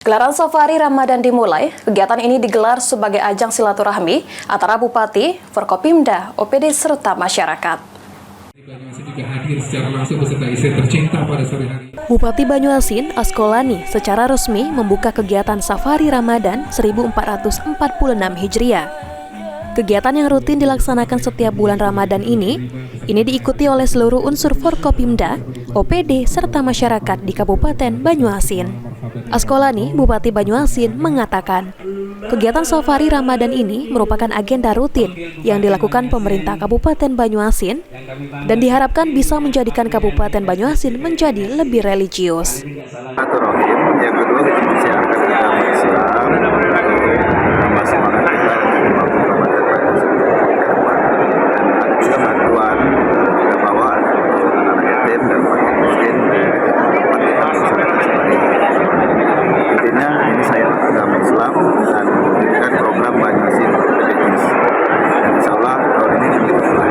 Gelaran Safari Ramadan dimulai. Kegiatan ini digelar sebagai ajang silaturahmi antara Bupati, Forkopimda, OPD, serta masyarakat. Bupati Banyuasin, Askolani, secara resmi membuka kegiatan Safari Ramadan 1446 Hijriah. Kegiatan yang rutin dilaksanakan setiap bulan Ramadan ini diikuti oleh seluruh unsur Forkopimda, OPD, serta masyarakat di Kabupaten Banyuasin. Askolani, Bupati Banyuasin, mengatakan, kegiatan Safari Ramadan ini merupakan agenda rutin yang dilakukan pemerintah Kabupaten Banyuasin dan diharapkan bisa menjadikan Kabupaten Banyuasin menjadi lebih religius. Yang kedua, kita mensiarkan agama Islam, tambah semangat kita untuk Kabupaten Banyuasin. Dan ada juga bantuan kita bawa anak-anak yatim dan fakir miskin intinya ini saya agama Islam dan memberikan program Banyuasin religius. Insya Allah tahun ini dimulai.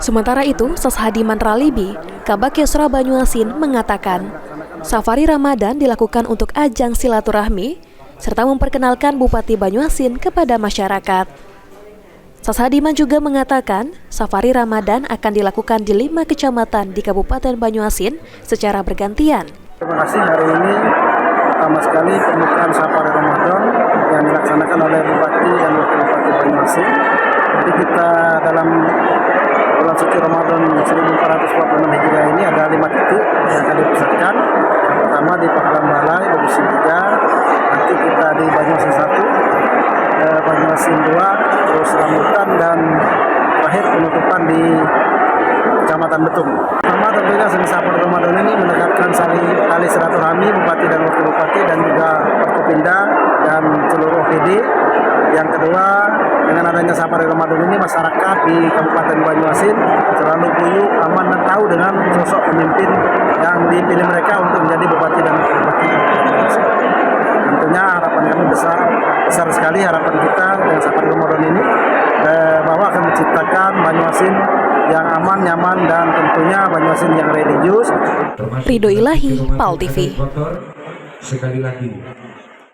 Sementara itu, Sashadi Mantralibi, Kabak Yesra Banyuasin, mengatakan, Safari Ramadan dilakukan untuk ajang silaturahmi serta memperkenalkan Bupati Banyuasin kepada masyarakat. Sashadiman juga mengatakan, Safari Ramadan akan dilakukan di 5 kecamatan di Kabupaten Banyuasin secara bergantian. Terima kasih, hari ini pertama sekali pembukaan Safari Ramadan yang dilaksanakan oleh Bupati dan Wakil Bupati Banyuasin. Jadi kita dalam bulan suci Ramadan 1446 Hijriah ini ada 5 titik yang akan dipusatkan. Yang pertama di Pakulan Balai, Banyuasin 3, nanti kita di Banyuasin 1, Banyuasin 2, terus Rambutan, dan terakhir penutupan di Kecamatan Betung. Pertama tentunya Safari Ramadan ini mendekatkan tali silaturahmi Bupati dan Wakil Bupati dan juga Forkopimda dan seluruh OPD. Yang kedua, dengan adanya Safari Ramadan ini masyarakat di Kabupaten Banyuasin selalu guyup, aman dan tahu dengan sosok pemimpin yang dipilih mereka untuk menjadi Bupati dan Wakil Bupati. Tentunya harapan kami besar sekali harapan kita dengan Safari Ramadan ini bahwa akan menciptakan Banyuasin yang aman, nyaman, dan tentunya Banyuasin yang religius. Ridho Ilahi, PAL TV. Sekali lagi.